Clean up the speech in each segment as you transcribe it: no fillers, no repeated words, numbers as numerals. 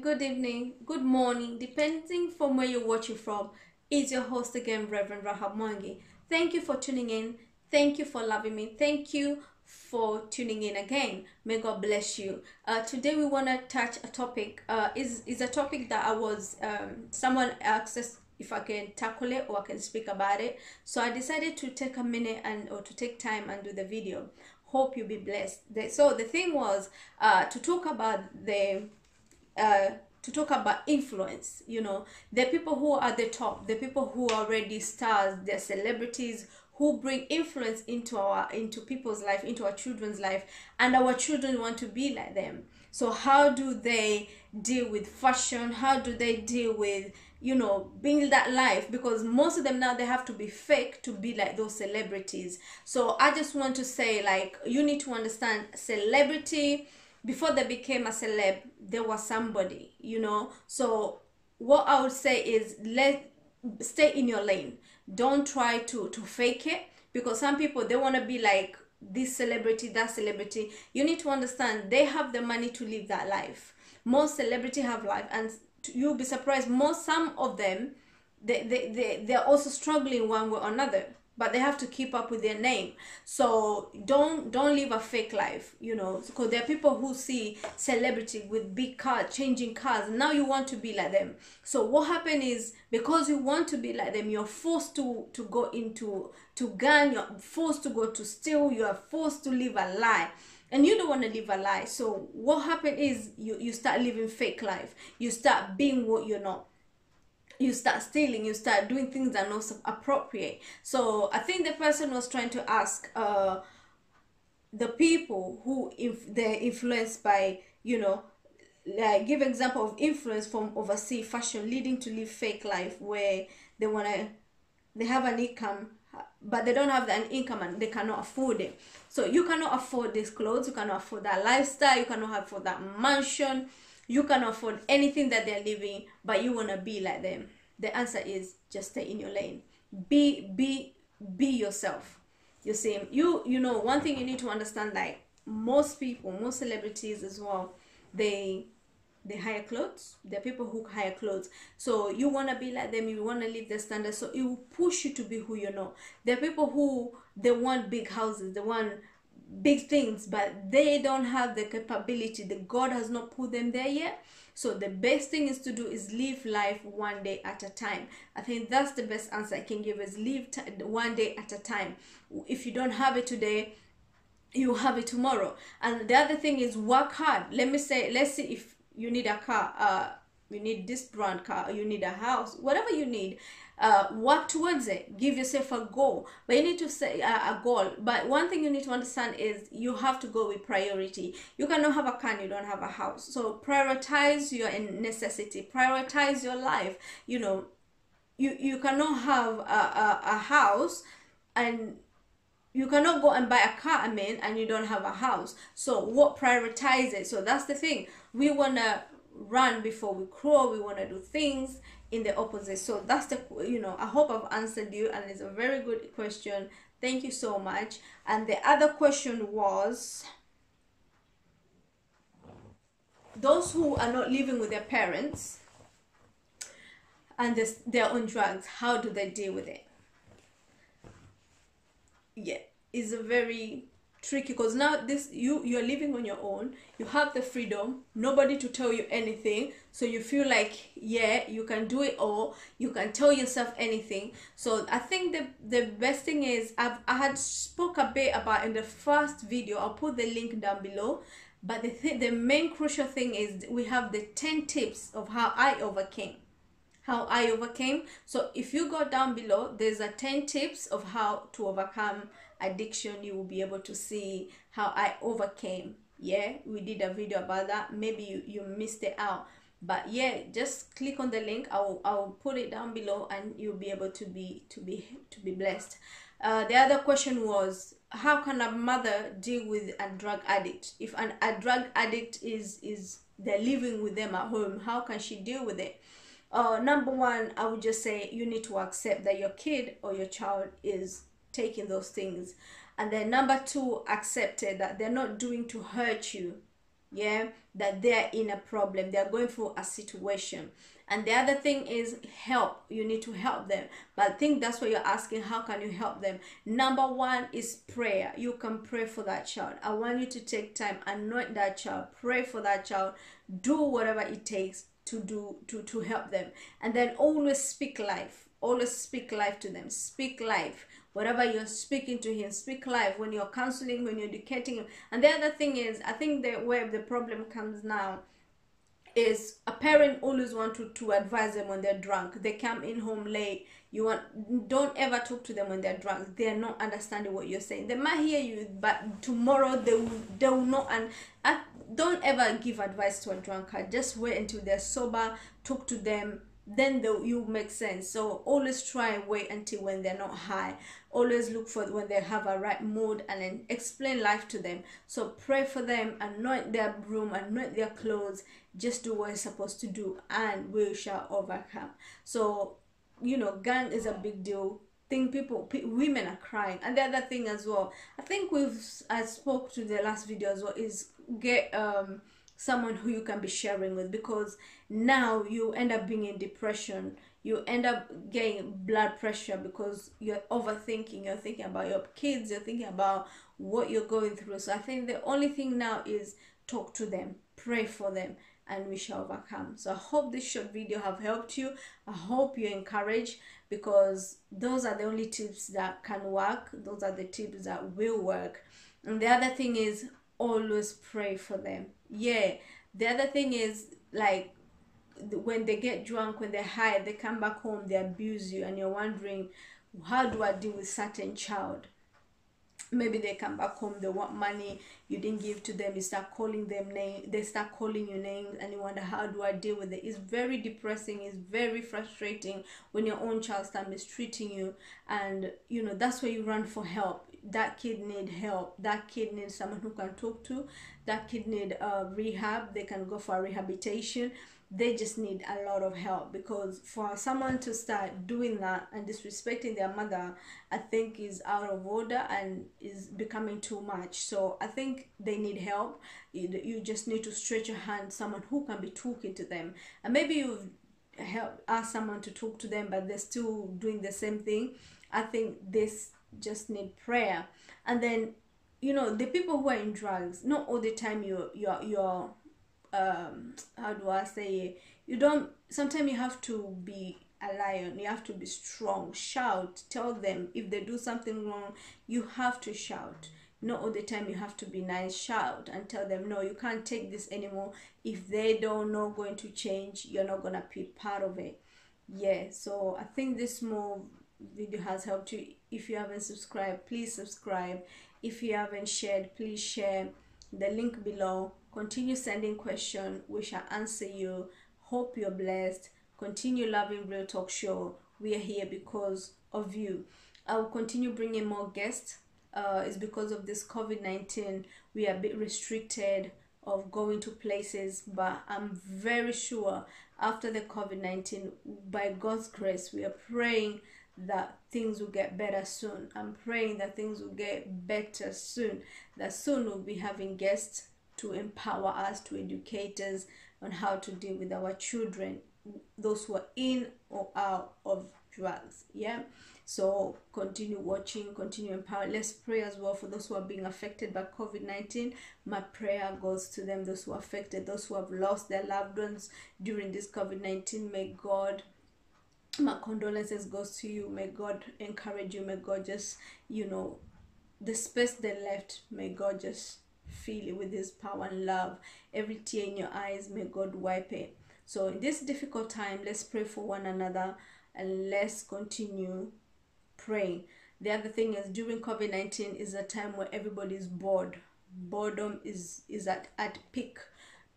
Good evening, good morning, depending from where you're watching from. Is your host again, Rev Rahab Mwangi. Thank you for tuning in. Thank you for loving me. Thank you for tuning in again. May God bless you. Today we want to touch a topic. Is a topic that I was someone asked us if I can tackle it or I can speak about it. So I decided to take a minute or to take time and do the video. Hope you be blessed. So the thing was to talk about influence. You know, the people who are at the top, the people who are already stars, they're celebrities who bring influence into people's life, into our children's life, and our children want to be like them. So how do they deal with fashion? How do they deal with, you know, being that life? Because most of them now, they have to be fake to be like those celebrities. So I just want to say, like, you need to understand celebrity. Before they became a celeb, they were somebody, you know. So what I would say is, stay in your lane. Don't try to fake it, because some people, they want to be like this celebrity, that celebrity. You need to understand they have the money to live that life. Most celebrity have life, and you'll be surprised, some of them, they're also struggling one way or another, but they have to keep up with their name. So don't live a fake life, you know, because there are people who see celebrity with big cars, changing cars. Now you want to be like them. So what happened is, because you want to be like them, you're forced to go into gun, you're forced to go to steal, you are forced to live a lie. And you don't want to live a lie. So what happened is you start living fake life. You start being what you're not. You start stealing, you start doing things that are not appropriate. So I think the person was trying to ask the people who, if they're influenced by, you know, like, give example of influence from overseas fashion leading to live fake life, where they have an income, but they don't have an income and they cannot afford it. So you cannot afford these clothes, you cannot afford that lifestyle, you cannot afford that mansion, you cannot afford anything that they're living, but you want to be like them. The answer is, just stay in your lane. Be yourself. You see, you know, one thing you need to understand, like, most people, most celebrities as well, they hire clothes. There are people who hire clothes. So you want to be like them, you want to live their standards, so it will push you to be who you know. There are people who, they want big houses, they want big things, but they don't have the capability. The God has not put them there yet. So the best thing is to do is live life one day at a time. I think that's the best answer I can give, is live one day at a time. If you don't have it today, you have it tomorrow. And the other thing is, work hard. Let's see, if you need a car, you need this brand car, you need a house, whatever you need, work towards it. Give yourself a goal, but you need to say a goal. But one thing you need to understand is, you have to go with priority. You cannot have a car and you don't have a house. So prioritize your necessity, prioritize your life. You know, you cannot have a house, and you cannot go and buy a car, and you don't have a house. So what, prioritize it. So that's the thing. We want to run before we crawl. We want to do things in the opposite. So that's the, you know, I hope I've answered you, and it's a very good question. Thank you so much. And the other question was, those who are not living with their parents and they're on drugs, how do they deal with it? Yeah, it's a very tricky, because now you're living on your own, you have the freedom, nobody to tell you anything, so you feel like, yeah, you can do it all, you can tell yourself anything. So I think the best thing is, I had spoke a bit about in the first video, I'll put the link down below, but the main crucial thing is, we have the 10 tips of how I overcame. how I overcame. So if you go down below, there's a 10 tips of how to overcome addiction. You will be able to see how I overcame. Yeah, we did a video about that. Maybe you missed it out, but yeah, just click on the link. I'll put it down below, and you'll be able to be blessed. The other question was, how can a mother deal with a drug addict? If a drug addict is they're living with them at home, how can she deal with it? Number one, I would just say you need to accept that your kid or your child is taking those things. And then number two, accept it, that they're not doing to hurt you. Yeah, that they're in a problem, they're going through a situation. And the other thing is help. You need to help them. But I think that's what you're asking, how can you help them? Number one is prayer. You can pray for that child. I want you to take time, anoint that child, pray for that child, do whatever it takes to help them. And then always speak life. Always speak life to them. Speak life. Whatever you're speaking to him, speak life when you're counseling, when you're educating him. And the other thing is, I think that where the problem comes now is a parent always want to advise them when they're drunk. They come in home late. Don't ever talk to them when they're drunk. They're not understanding what you're saying. They might hear you, but tomorrow they will not. And don't ever give advice to a drunkard. Just wait until they're sober. Talk to them. Then you make sense. So always try and wait until when they're not high. Always look for when they have a right mood, and then explain life to them. So pray for them, anoint their room, anoint their clothes. Just do what you're supposed to do, and we shall overcome. So gang is a big deal. Women are crying. And the other thing as well, I think I spoke to the last video as well, is get someone who you can be sharing with, because now you end up being in depression, you end up getting blood pressure because you're overthinking, you're thinking about your kids, you're thinking about what you're going through. So I think the only thing now is talk to them, pray for them, and we shall overcome. So I hope this short video have helped you. I hope you're encouraged, because those are the only tips that can work. Those are the tips that will work. And the other thing is, always pray for them. Yeah, the other thing is, like, when they get drunk, when they're high, they come back home, they abuse you, and you're wondering, how do I deal with certain child? Maybe they come back home, they want money you didn't give to them, you start calling them names, they start calling you names, and you wonder, how do I deal with it? It's very depressing, it's very frustrating when your own child starts mistreating you. And that's where you run for help. That kid need help, that kid needs someone who can talk to, that kid need rehab. They can go for rehabilitation. They just need a lot of help, because for someone to start doing that and disrespecting their mother, I think is out of order and is becoming too much. So I think they need help. You just need to stretch your hand, someone who can be talking to them. And maybe you've asked someone to talk to them, but they're still doing the same thing. I think this just need prayer. And then the people who are in drugs, not all the time you're how do I say it? Sometimes you have to be a lion, you have to be strong, shout, tell them if they do something wrong. You have to shout. Not all the time you have to be nice. Shout and tell them, no, you can't take this anymore. If they don't know going to change, you're not gonna be part of it. Yeah, so I think this small video has helped you. If you haven't subscribed, please subscribe. If you haven't shared, please share. The link below. Continue sending questions, we shall answer you. Hope you're blessed. Continue loving Real Talk Show. We are here because of you. I will continue bringing more guests. It's because of this COVID-19 we are a bit restricted of going to places, but I'm very sure after the COVID-19, by God's grace, we are praying that things will get better soon. I'm praying that things will get better soon, that soon we'll be having guests to empower us, to educate us on how to deal with our children, those who are in or out of drugs. Yeah, so continue watching, continue empower. Let's pray as well for those who are being affected by COVID-19. My prayer goes to them, those who are affected, those who have lost their loved ones during this COVID-19. May God, my condolences goes to you. May God encourage you. May God just, the space they left, may God just fill it with his power and love. Every tear in your eyes, may God wipe it. So in this difficult time, let's pray for one another and let's continue praying. The other thing is, during COVID-19 is a time where everybody is bored. Boredom is at peak.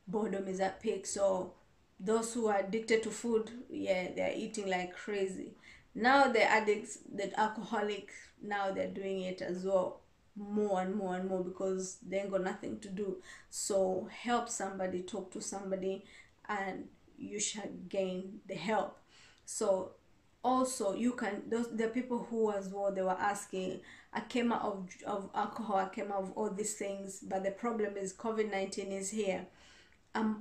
Boredom is at peak. So those who are addicted to food, yeah, they're eating like crazy. Now the addicts, the alcoholic, now they're doing it as well, more and more and more, because they ain't got nothing to do. So help somebody, talk to somebody, and you shall gain the help. So also you can, those the people who as well, they were asking, I came out of alcohol, I came out of all these things, but the problem is COVID-19 is here.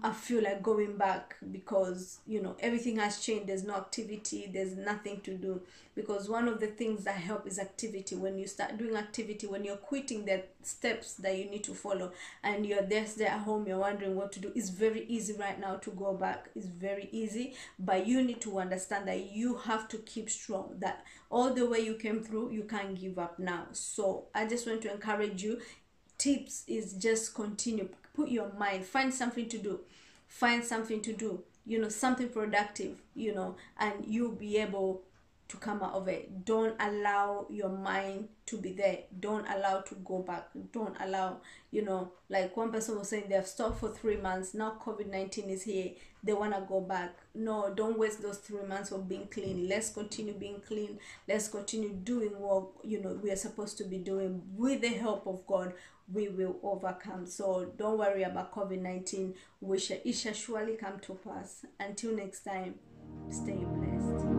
I feel like going back because everything has changed. There's no activity, there's nothing to do. Because one of the things that help is activity. When you start doing activity, when you're quitting the steps that you need to follow, and you're there at home, you're wondering what to do, it's very easy right now to go back. It's very easy, but you need to understand that you have to keep strong, that all the way you came through, you can't give up now. So I just want to encourage you. Tips is just continue, put your mind, find something to do, something productive, and you'll be able to come out of it. Don't allow your mind to be there. Don't allow to go back. Don't allow, like one person was saying, they've stopped for 3 months. Now COVID-19 is here. They want to go back. No, don't waste those 3 months of being clean. Let's continue being clean. Let's continue doing what, we are supposed to be doing. With the help of God, we will overcome. So don't worry about COVID-19. It shall surely come to pass. Until next time, stay blessed.